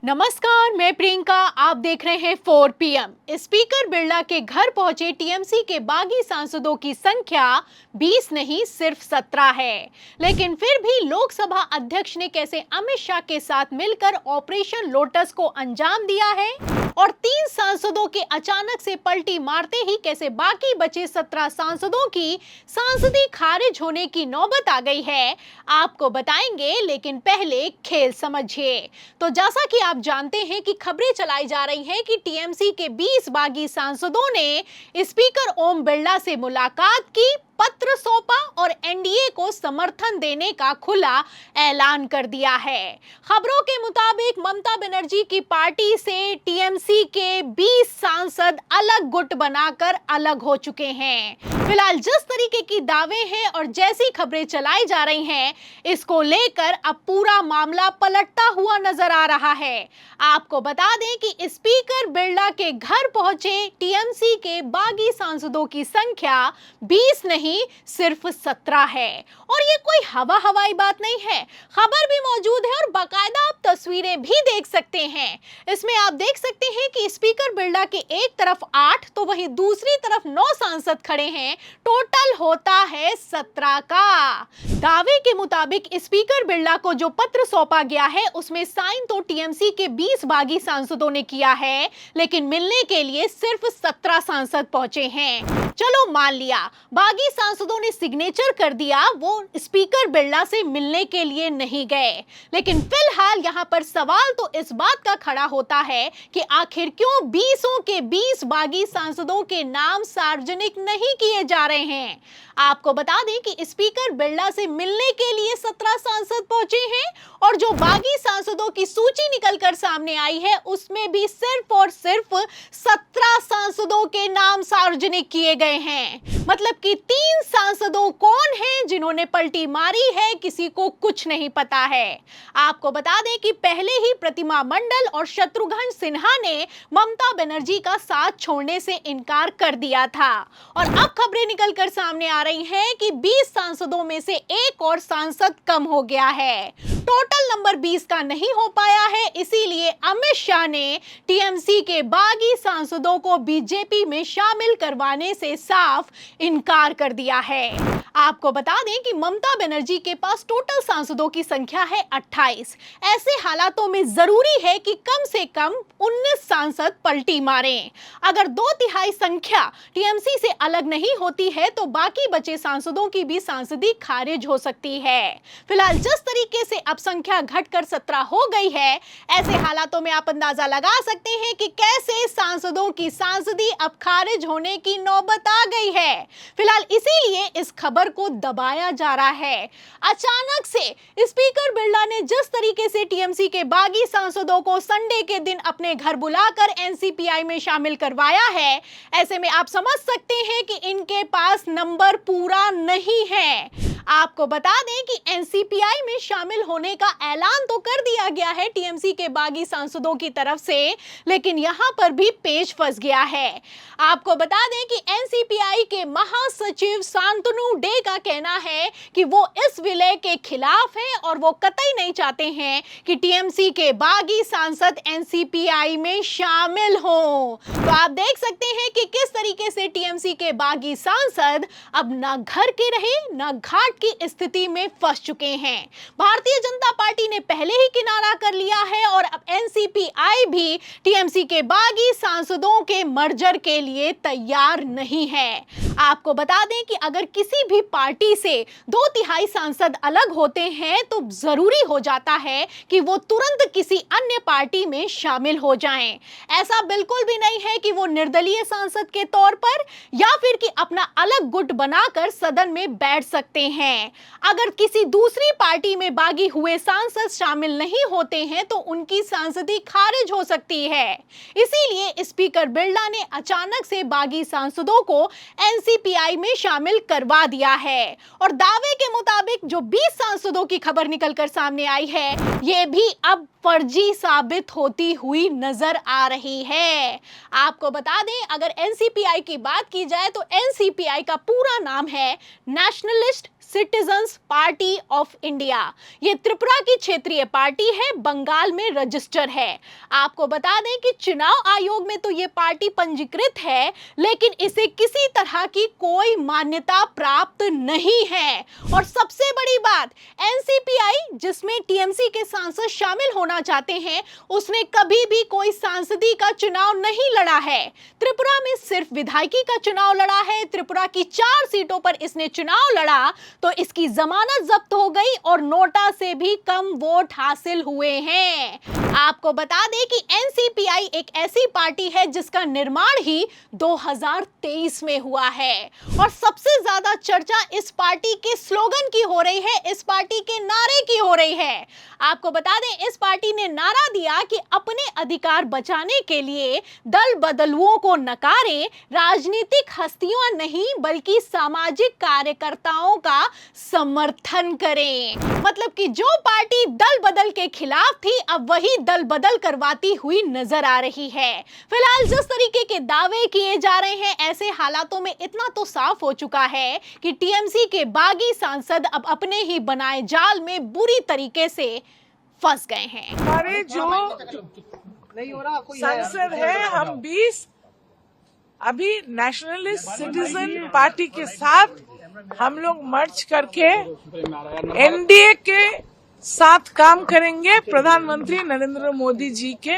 नमस्कार, मैं प्रियंका। आप देख रहे हैं 4 PM। स्पीकर बिरला के घर पहुंचे टीएमसी के बागी सांसदों की संख्या 20 नहीं सिर्फ 17 है। लेकिन फिर भी लोकसभा अध्यक्ष ने कैसे अमित शाह के साथ मिलकर ऑपरेशन लोटस को अंजाम दिया है और 3 सांसदों के अचानक से पलटी मारते ही कैसे बाकी बचे 17 सांसदों की सांसदी खारिज होने की नौबत आ गई है, आपको बताएंगे। लेकिन पहले खेल समझिए। तो जैसा कि आप जानते हैं कि खबरें चलाई जा रही हैं कि टीएमसी के 20 बागी सांसदों ने स्पीकर ओम बिरला से मुलाकात की, पत्र सौंपा और एनडीए को समर्थन देने का खुला ऐलान कर दिया है। खबरों के मुताबिक ममता बनर्जी की पार्टी से टीएमसी के 20 सांसद अलग गुट बनाकर अलग हो चुके हैं। फिलहाल जिस तरीके की दावे हैं और जैसी खबरें चलाई जा रही हैं, इसको लेकर अब पूरा मामला पलटता हुआ नजर आ रहा है। आपको बता दें कि स्पीकर बिरला के घर पहुंचे टीएमसी के बागी सांसदों की संख्या 20 नहीं सिर्फ 17 है। और ये कोई हवाई बात नहीं है, खबर भी मौजूद है और बाकायदा आप तस्वीरें भी देख सकते हैं। इसमें आप देख सकते हैं कि स्पीकर बिरला के एक तरफ 8 तो वहीं दूसरी तरफ 9 सांसद खड़े हैं। टोटल होता है 17 का। दावे के मुताबिक स्पीकर बिरला को जो पत्र सौंपा गया है उसमें साइन तो टीएमसी के 20 बागी सांसदों ने किया है, लेकिन मिलने के लिए सिर्फ 17 सांसद पहुंचे हैं। चलो मान लिया बागी सांसदों ने सिग्नेचर कर दिया, वो स्पीकर बिरला से मिलने के लिए नहीं गए। लेकिन फिलहाल यहाँ पर सवाल तो इस बात का खड़ा होता है कि आखिर क्यों 20 के 20 बागी सांसदों के नाम सार्वजनिक नहीं किए जा रहे हैं। आपको बता दें कि स्पीकर बिरला से मिलने के लिए 17 सांसद पहुंचे हैं और जो बागी सांसदों की सूची निकलकर सामने आई है उसमें भी सिर्फ और सिर्फ 17 सांसदों के नाम सार्वजनिक किए गए हैं। मतलब कि 3 सांसदों कौन हैं जिन्होंने पलटी मारी है, किसी को कुछ नहीं पता है। आपको बता दें कि पहले ही प्रतिमा मंडल और शत्रुघ्न सिन्हा ने ममता बनर्जी का साथ छोड़ने से इनकार कर दिया था और अब खबरें निकलकर सामने आ रही हैं कि 20 सांसदों में से एक और सांसद कम हो गया है। टोटल नंबर 20 का नहीं हो पाया है, इसीलिए अमित शाह ने टीएमसी के बागी सांसदों को बीजेपी में शामिल करवाने से साफ इनकार कर दिया है। आपको बता दें कि ममता बनर्जी के पास टोटल सांसदों की संख्या है 28। ऐसे हालातों में जरूरी है कि कम से कम 19 सांसद पलटी मारें। अगर 2/3 संख्या टीएमसी से अलग नहीं होती है तो बाकी बचे सांसदों की भी सांसदी खारिज हो सकती है। फिलहाल जिस तरीके से अब संख्या घटकर 17 हो गई है, ऐसे हालातों में आप अंदाजा लगा सकते हैं कि कैसे सांसदों की सांसदी अब खारिज होने की नौबत आ गई है। फिलहाल इसीलिए इस खबर को दबाया जा रहा है। अचानक से स्पीकर बिरला ने जिस तरीके से टीएमसी के बागी सांसदों को संडे के दिन अपने घर बुलाकर एनसीपीआई में शामिल करवाया है, ऐसे में आप समझ सकते हैं कि इनके पास नंबर पूरा नहीं है। आपको बता दें कि एनसीपीआई में शामिल होने का ऐलान तो कर दिया गया है टीएमसी के बागी सांसदों की तरफ से, लेकिन यहां पर भी पेच फंस गया है। आपको बता दें कि एनसीपीआई के महासचिव शांतनु डे का कहना है कि वो इस विलय के खिलाफ हैं और वो कतई नहीं चाहते हैं कि टीएमसी के बागी सांसद एनसीपीआई में शामिल हों। तो आप देख सकते हैं कि किस तरीके से टीएमसी के बागी सांसद अब ना घर के रहे ना घाट की स्थिति में फंस चुके हैं। भारतीय जनता पार्टी ने पहले ही किनारा कर लिया है और अब एनसीपीआई भी टीएमसी के बागी सांसदों के मर्जर के लिए तैयार नहीं है। आपको बता दें कि अगर किसी भी पार्टी से 2/3 सांसद अलग होते हैं तो जरूरी हो जाता है कि वो तुरंत किसी अन्य पार्टी में शामिल हो जाएं। ऐसा बिल्कुल भी नहीं है कि वो निर्दलीय सांसद के तौर पर या फिर कि अपना अलग गुट बनाकर सदन में बैठ सकते हैं। अगर किसी दूसरी पार्टी में बागी हुए सांसद शामिल नहीं होते हैं तो उनकी सांसदी खारिज हो सकती है। इसीलिए स्पीकर बिरला ने अचानक से बागी सांसदों को एनसीपीआई में शामिल करवा दिया है और दावे के मुताबिक जो 20 सांसदों की खबर निकलकर सामने आई है, ये भी अब फर्जी साबित होती हुई नजर आ रही है। आपको बता दें, अगर एनसीपीआई की बात की जाए तो एनसीपीआई का पूरा नाम है nationalist citizens party of India. ये त्रिपुरा की क्षेत्रीय पार्टी है, बंगाल में रजिस्टर है। आपको बता दें कि चुनाव आयोग में तो ये पार्टी पंजीकृत है, लेकिन इसे किसी तरह की कोई मान्यता प्राप्त नहीं है। और सबसे बड़ी बात, एनसीपीआई जिसमें टीएमसी के सांसद शामिल होना चाहते हैं, उसने कभी भी कोई सांसदी का चुनाव नहीं लड़ा है। त्रिपुरा में सिर्फ विधायकी का चुनाव लड़ा है। त्रिपुरा की 4 सीटों पर इसने चुनाव लड़ा तो इसकी जमानत जब्त हो गई और नोटा से भी कम वोट हासिल हुए हैं। आपको बता दें कि एनसीपीआई एक ऐसी पार्टी है जिसका निर्माण ही 2023 में हुआ है। और सबसे ज्यादा चर्चा इस पार्टी के स्लोगन की हो रही है, इस पार्टी के नारे की हो रही है। आपको बता दें, इस पार्टी ने नारा दिया कि अपने अधिकार बचाने के लिए दल बदलुओं को नकारें, राजनीतिक हस्तियों नहीं बल्कि सामाजिक कार्यकर्ताओं का समर्थन करें। मतलब कि जो पार्टी दल बदल के खिलाफ थी, अब वही दल बदल करवाती हुई नजर आ रही है। फिलहाल जिस तरीके के दावे किए जा रहे हैं, ऐसे हालातों में इतना तो साफ हो चुका है कि टीएमसी के बागी सांसद अब अपने ही बनाए जाल में बुरी तरीके से फंस गए हैं। हमारे जो सांसद है, हम 20 अभी नेशनलिस्ट सिटीजन पार्टी के साथ हम लोग मर्ज करके एनडीए के साथ काम करेंगे। प्रधानमंत्री नरेंद्र मोदी जी के,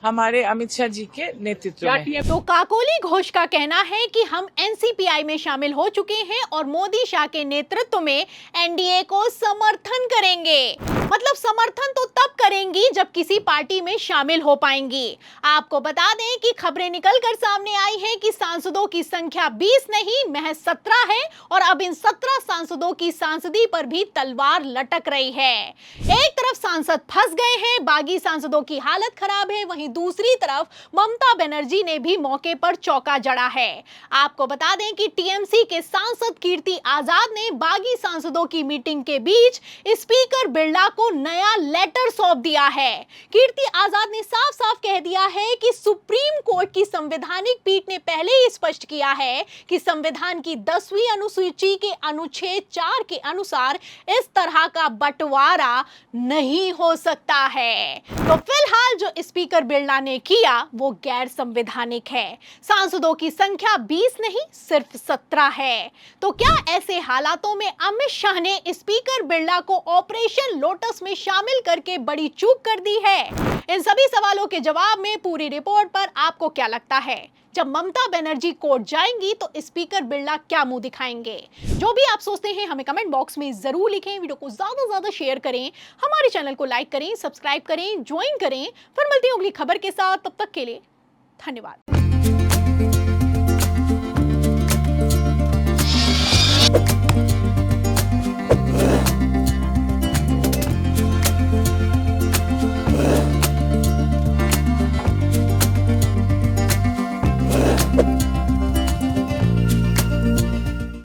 हमारे अमित शाह जी के नेतृत्व में। तो काकोली घोष का कहना है कि हम एनसीपीआई में शामिल हो चुके हैं और मोदी शाह के नेतृत्व में एनडीए को समर्थन करेंगे। मतलब समर्थन तो तब करेंगी जब किसी पार्टी में शामिल हो पाएंगी। आपको बता दें कि खबरें निकलकर सामने आई हैं कि सांसदों की संख्या 20 नहीं महज 17 है और अब इन 17 सांसदों की सांसदी पर भी तलवार लटक रही है। एक तरफ सांसद फंस गए हैं, बागी सांसदों की हालत खराब है, वहीं दूसरी तरफ ममता बनर्जी ने भी मौके पर चौका जड़ा है। आपको बता दें कि टीएमसी के सांसद कीर्ति आजाद ने बागी सांसदों की मीटिंग के बीच स्पीकर बिरला को नया लेटर सौंप दिया है। कीर्ति आजाद ने साफ साफ कह दिया है कि सुप्रीम कोर्ट की संवैधानिक पीठ ने पहले ही स्पष्ट किया है कि संविधान की 10वीं अनुसूची के अनुच्छेद 4 के अनुसार इस तरह का बंटवारा नहीं हो सकता है। तो फिलहाल जो स्पीकर बिरला ने किया वो गैर संवैधानिक है। सांसदों की संख्या 20 नहीं सिर्फ 17 है। तो क्या ऐसे हालातों में अमित शाह ने स्पीकर बिरला को ऑपरेशन लोटस में शामिल करके बड़ी चूक कर दी है? इन सभी सवालों के जवाब में पूरी रिपोर्ट पर आपको क्या लगता है? जब ममता बनर्जी कोर्ट जाएंगी तो स्पीकर बिरला क्या मुंह दिखाएंगे? जो भी आप सोचते हैं हमें कमेंट बॉक्स में जरूर लिखें। वीडियो को ज्यादा से ज्यादा शेयर करें, हमारे चैनल को लाइक करें, सब्सक्राइब करें, ज्वाइन करें। फिर मिलती हूं अगली खबर के साथ, तब तक के लिए धन्यवाद।